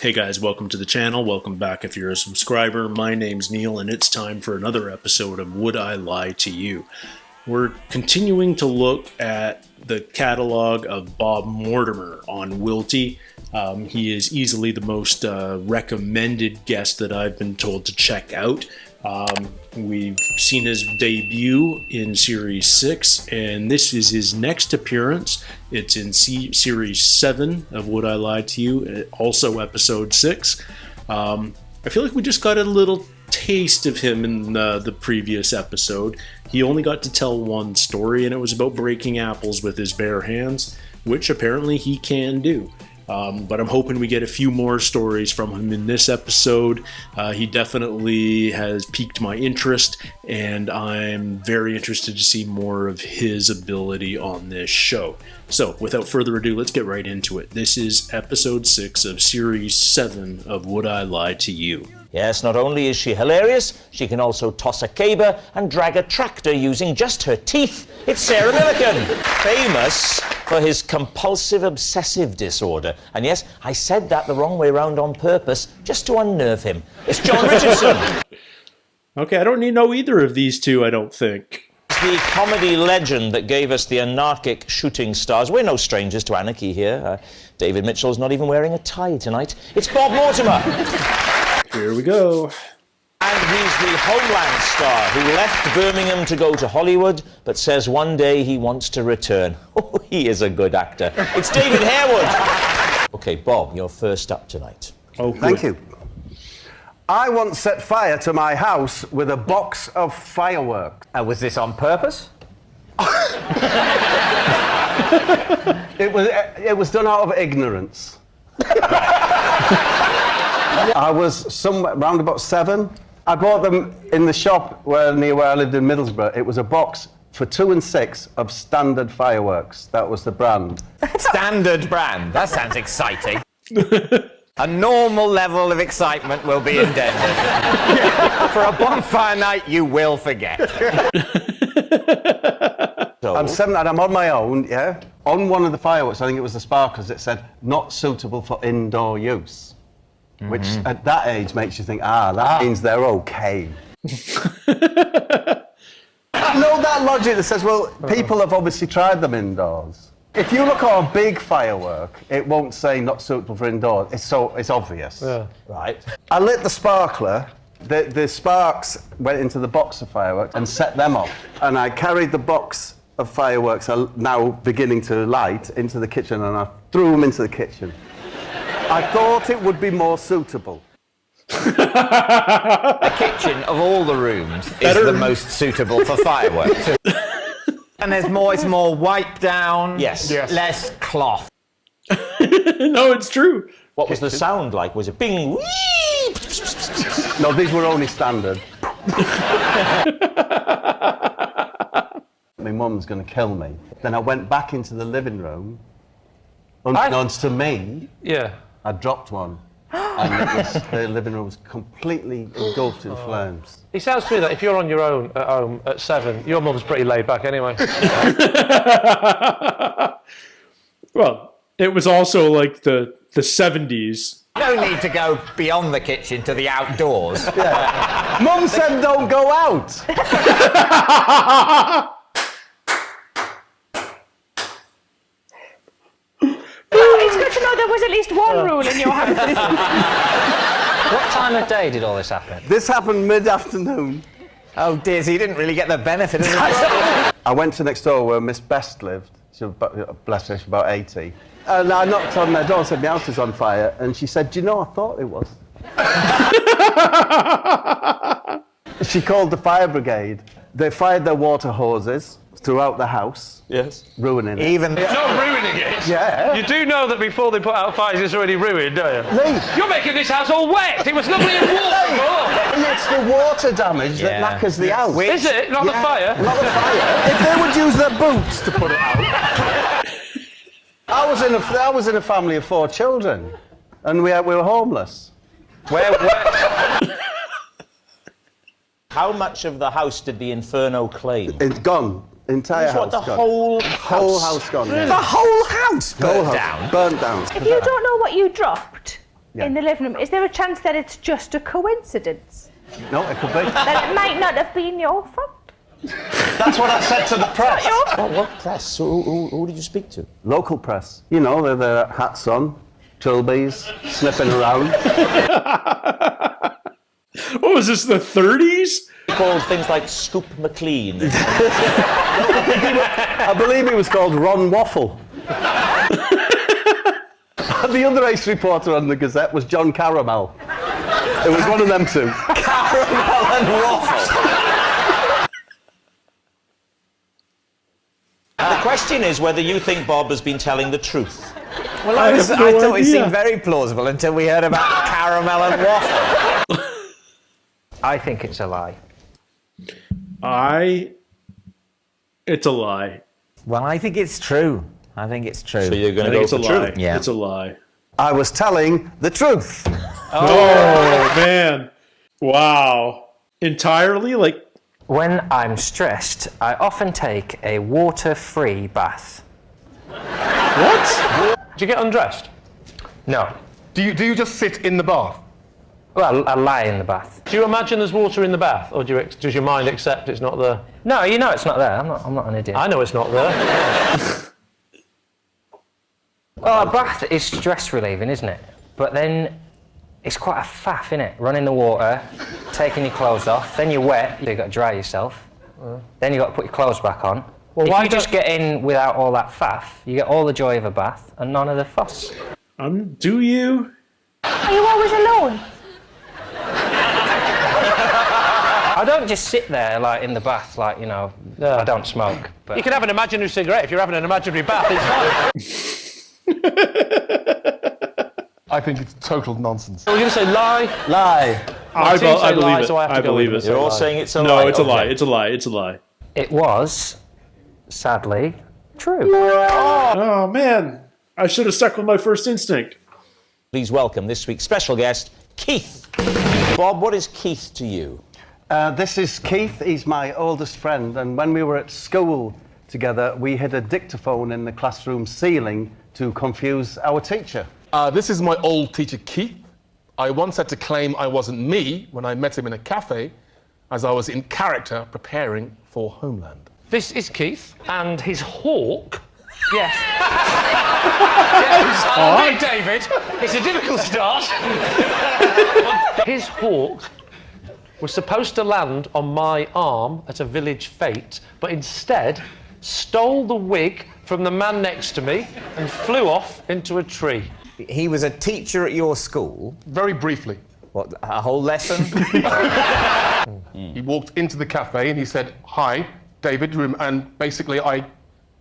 Hey guys, welcome to the channel. Welcome back if you're a subscriber. My name's Neil and it's time for another episode of Would I Lie to You? We're continuing to look at the catalog of Bob Mortimer on WILTY. He is easily the most recommended guest that I've been told to check out. We've seen his debut in Series 6, and this is his next appearance. It's in Series 7 of Would I Lie to You, also Episode 6. I feel like we just got a little taste of him in the previous episode. He only got to tell one story, and it was about breaking apples with his bare hands, which apparently he can do. But I'm hoping we get a few more stories from him in this episode. He definitely has piqued my interest, and I'm very interested to see more of his ability on this show. So, without further ado, let's get right into it. This is Episode 6 of Series 7 of Would I Lie to You? Yes, not only is she hilarious, she can also toss a caber and drag a tractor using just her teeth. It's Sarah Millican, famous for his compulsive obsessive disorder. And yes, I said that the wrong way round on purpose, just to unnerve him. It's John Richardson. Okay, I don't need to know either of these two, I don't think. The comedy legend that gave us the anarchic shooting stars. We're no strangers to anarchy here. David Mitchell's not even wearing a tie tonight. It's Bob Mortimer. Here we go. And he's the Homeland star who left Birmingham to go to Hollywood, but says one day he wants to return. Oh, he is a good actor. It's David Harewood. Okay, Bob, you're first up tonight. Oh, good. Thank you. I once set fire to my house with a box of fireworks. Was this on purpose? It was done out of ignorance. I was somewhere around about 7. I bought them in the shop near where I lived in Middlesbrough. It was a box for 2 and 6 of Standard fireworks. That was the brand. Standard brand. That sounds exciting. A normal level of excitement will be endangered. For a bonfire night, you will forget. I'm 7 and I'm on my own, yeah? On one of the fireworks, I think it was the sparklers, it said, not suitable for indoor use. Which at that age makes you think, that means they're okay. I know that logic that says, well, people have obviously tried them indoors. If you look at a big firework, it won't say not suitable for indoors. It's obvious. Yeah. Right. I lit the sparkler. The sparks went into the box of fireworks and set them off. And I carried the box of fireworks, now beginning to light, into the kitchen, and I threw them into the kitchen. I thought it would be more suitable. The kitchen of all the rooms is the most suitable for fireworks. And it's more wipe down, Yes. less cloth. No, it's true. What was the sound like? Was it bing, wee? No, these were only standard. My mum's going to kill me. Then I went back into the living room. Unbeknownst to me, I dropped one. And the living room was completely engulfed in flames. It sounds to me that if you're on your own at home at 7, your mum's pretty laid back anyway. Well, it was also like the 70s. No need to go beyond the kitchen to the outdoors. Yeah. Mum said don't go out. It's good to know there was at least one rule in your house. What time of day did all this happen? This happened mid-afternoon. Oh dear, so you didn't really get the benefit of it. I went to next door where Miss Best lived. She was, bless her, she was about 80. And I knocked on their door and said, my house is on fire. And she said, do you know, I thought it was. She called the fire brigade. They fired their water hoses throughout the house. Yes. Ruining it. Even Not ruining it. Yeah. You do know that before they put out fires, it's already ruined, don't you? Lee, You're making this house all wet. It was lovely and warm before. it's the water damage that knackers the house. Is it? Not the fire? Not the fire. If they would use their boots to put it out. I was in a family of 4 children, and we were homeless. where How much of the house did the Inferno claim? It's gone. Entire That's house what, the gone. whole house gone. the whole house burnt down. Burnt down. If you don't know what you dropped, Yeah. in the living room. Is there a chance that it's just a coincidence? No, it could be. That it might not have been your fault? That's what I said to the press. What press? Who did you speak to? Local press. You know, they're their hats on, trilbies, sniffing around. What was this, the 30s? Called things like Scoop McLean. I believe he was called Ron Waffle. The other ace reporter on the Gazette was John Caramel. It was one of them two. Caramel and waffle. The question is whether you think Bob has been telling the truth. Well, I I have no thought it idea. seemed very plausible until we heard about caramel and waffle. I think it's a lie. It's a lie. Well, I think it's true. I think it's true. So you're going I to think go it's a for lie. truth. Yeah. It's a lie. I was telling the truth. Oh, man. Wow. Entirely? Like, When I'm stressed, I often take a water-free bath. what? Do you get undressed? No. Do you just sit in the bath? Well, I lie in the bath. Do you imagine there's water in the bath, or does your mind accept it's not there? No, you know it's not there. I'm not an idiot. I know it's not there. Well, a bath is stress relieving, isn't it? But then it's quite a faff, innit? Running the water, taking your clothes off, then you're wet, you've got to dry yourself. Then you've got to put your clothes back on. Well, if why you just get in without all that faff, you get all the joy of a bath and none of the fuss. Do you? Are you always alone? I don't just sit there, like, in the bath, like, you know, Yeah. I don't smoke. But You can have an imaginary cigarette if you're having an imaginary bath. It's fine. I think it's total nonsense. We're going to say lie. Lie. I team say believe lie, it. so I have to go believe with it. it. You're all saying it's a lie. No, it's a Okay. lie. It's a lie. It's a lie. it was, sadly, true. Oh, man. I should have stuck with my first instinct. Please welcome this week's special guest, Keith. Bob, what is Keith to you? This is Keith. He's my oldest friend. And when we were at school together, we hid a dictaphone in the classroom ceiling to confuse our teacher. This is my old teacher, Keith. I once had to claim I wasn't me when I met him in a cafe, as I was in character preparing for Homeland. This is Keith, and his hawk. Yes. Yes, David. It's a difficult start. His hawk was supposed to land on my arm at a village fete, but instead stole the wig from the man next to me and flew off into a tree. He was a teacher at your school. Very briefly, What, a whole lesson? he walked into the cafe and he said, "Hi, David," and basically I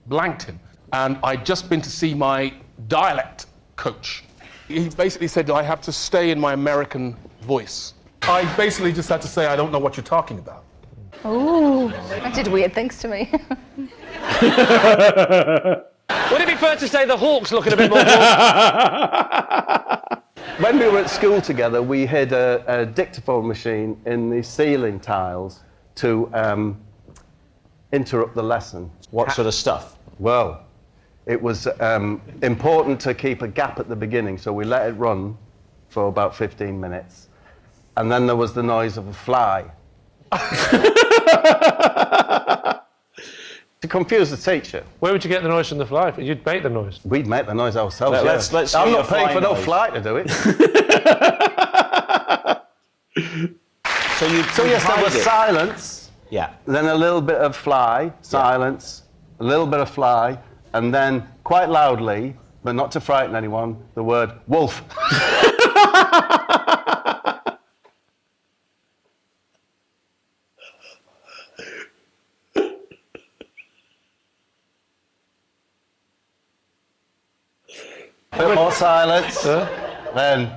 blanked him. And I'd just been to see my dialect coach. He basically said I have to stay in my American voice. I basically just had to say, I don't know what you're talking about. Ooh, that did weird things to me. Would it be fair to say the hawk's looking a bit more... When we were at school together, we hid a dictaphone machine in the ceiling tiles to interrupt the lesson. What sort of stuff? Well, it was important to keep a gap at the beginning, so we let it run for about 15 minutes. And then there was the noise of a fly. To confuse the teacher. Where would you get the noise from the fly? You'd make the noise. We'd make the noise ourselves. Let's I'm hear not a paying fly for no noise. fly to do it. So Yes, there was silence, Yeah. then a little bit of fly, silence, a little bit of fly, and then quite loudly, but not to frighten anyone, the word wolf. Bit more silence, then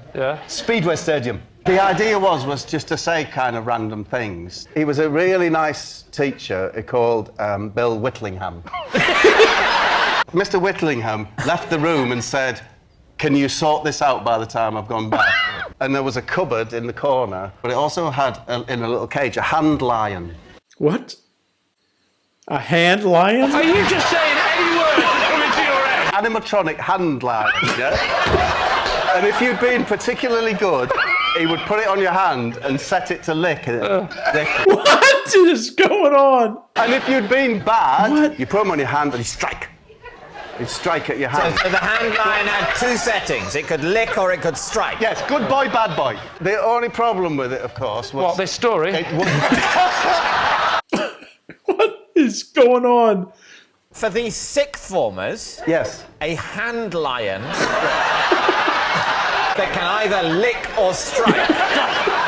Speedway Stadium. The idea was just to say kind of random things. He was a really nice teacher called Bill Whittlingham. Mr. Whittlingham left the room and said, "Can you sort this out by the time I've gone back?" And there was a cupboard in the corner, but it also had, in a little cage, a hand lion. What? A hand lion? Are you just saying any word that's coming to your head? Animatronic hand lion, yeah? And if you'd been particularly good, he would put it on your hand and set it to lick. What is going on? And if you'd been bad, you put them on your hand and you strike. You'd strike at your hand. So the hand lion had two settings. It could lick or it could strike. Yes, good boy, bad boy. The only problem with it, of course, was... What, this story? It would... What is going on? For the sixth formers, Yes. a hand lion that can either lick or strike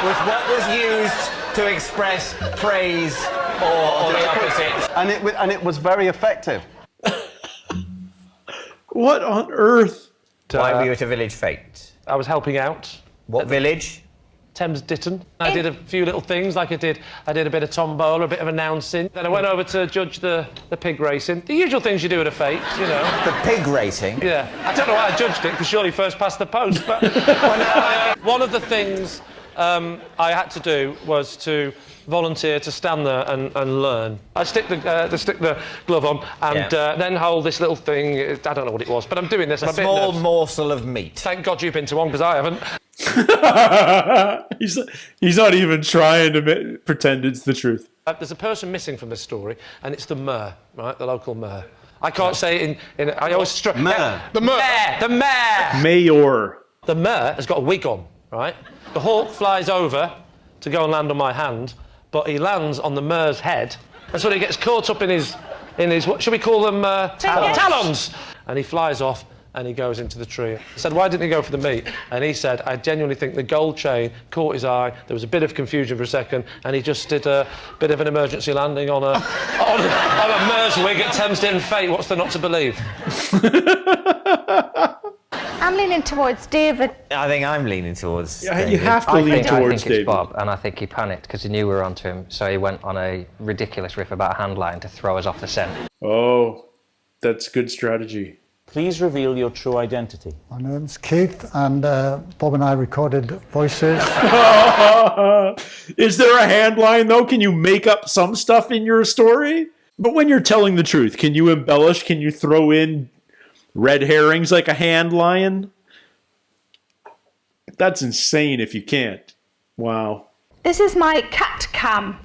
was what was used to express praise or the opposite. And it was very effective. What on earth? Why were you at a village fete? I was helping out. What village? Thames Ditton. I did a few little things, like I did a bit of tombola, a bit of announcing. Then I went over to judge the pig racing. The usual things you do at a fete, you know. The pig racing? Yeah. I don't know why I judged it, because surely first past the post, but... one of the things I had to do was to volunteer to stand there and learn. I'd stick the glove on and then hold this little thing. I don't know what it was, but I'm doing this. I'm a small bit nervous. morsel of meat. Thank God you've been to one, because I haven't. He's not even trying to pretend it's the truth. There's a person missing from this story, and it's the mayor, right? The local mayor. I can't say it in I always Mayor. The mayor. The mayor. Mayor. The mayor has got a wig on, right? The hawk flies over to go and land on my hand, but he lands on the mayor's head, and so he gets caught up in his what should we call them? Talons. And he flies off. And he goes into the tree. I said, why didn't he go for the meat? And he said, I genuinely think the gold chain caught his eye. There was a bit of confusion for a second, and he just did a bit of an emergency landing on a mayor's wig at Thames Ditton Fete. What's there not to believe? I'm leaning towards David. I think I'm leaning towards David. You have to lean towards I think David. it's Bob, and I think he panicked because he knew we were onto him, so he went on a ridiculous riff about a hand lion to throw us off the scent. Oh, that's good strategy. Please reveal your true identity. My name's Keith, and Bob and I recorded voices. Is there a hand line, though? Can you make up some stuff in your story? But when you're telling the truth, can you embellish? Can you throw in red herrings like a hand lion? That's insane if you can't. Wow. This is my cat cam.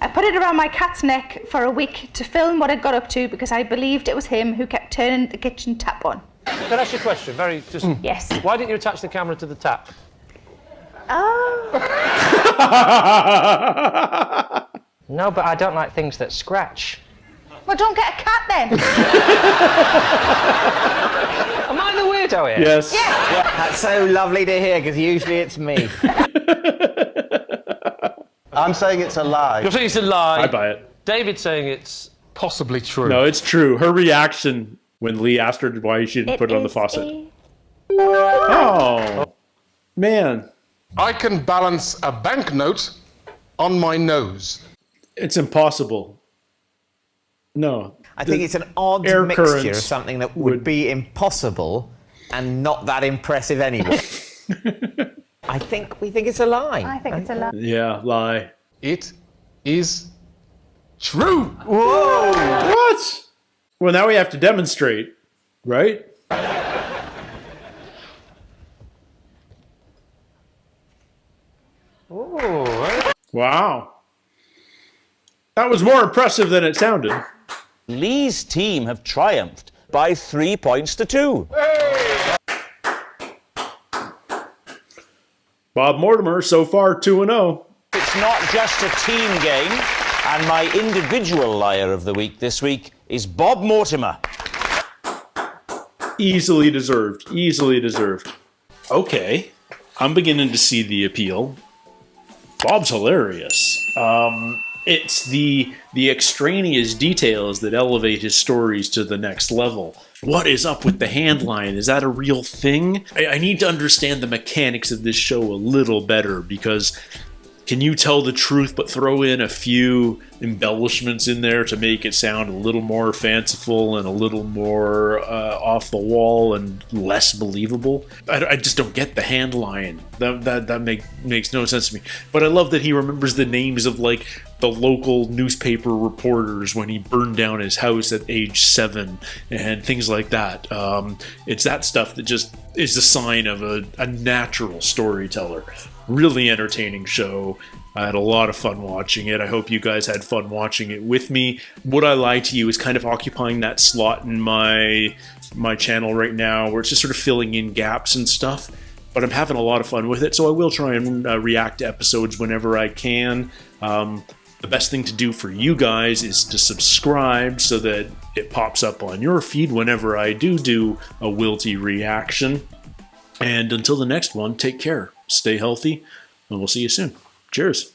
I put it around my cat's neck for a week to film what I got up to because I believed it was him who kept turning the kitchen tap on. Can I ask you a question? Yes. Why didn't you attach the camera to the tap? Oh. No, but I don't like things that scratch. Well, don't get a cat then. Am I the weirdo here? Yes. Yeah. That's so lovely to hear, because usually it's me. I'm saying it's a lie. You're saying it's a lie. I buy it. David's saying it's... Possibly true. No, it's true. Her reaction when Lee asked her why she didn't put it on the faucet. Oh, man. I can balance a banknote on my nose. It's impossible. No. I think it's an odd air mixture of currents something that would be impossible and not that impressive anyway. we think it's a lie. I think it's a lie. Yeah, lie. It is true. Whoa! What? Well, now we have to demonstrate, right? Ooh. Wow. That was more impressive than it sounded. Lee's team have triumphed by 3 points to 2. Bob Mortimer, so far 2-0. It's not just a team game, and my individual liar of the week this week is Bob Mortimer. Easily deserved. Easily deserved. Okay. I'm beginning to see the appeal. Bob's hilarious. It's the extraneous details that elevate his stories to the next level. What is up with the hand line? Is that a real thing? I need to understand the mechanics of this show a little better, because can you tell the truth but throw in a few embellishments in there to make it sound a little more fanciful and a little more off the wall and less believable? I just don't get the hand line. That makes no sense to me. But I love that he remembers the names of like the local newspaper reporters when he burned down his house at age 7 and things like that. It's that stuff that just is a sign of a natural storyteller. Really entertaining show. I had a lot of fun watching it. I hope you guys had fun watching it with me. Would I Lie to You is kind of occupying that slot in my channel right now, where it's just sort of filling in gaps and stuff. But I'm having a lot of fun with it, so I will try and react to episodes whenever I can. The best thing to do for you guys is to subscribe so that it pops up on your feed whenever I do a Wilty reaction. And until the next one, take care, stay healthy, and we'll see you soon. Cheers.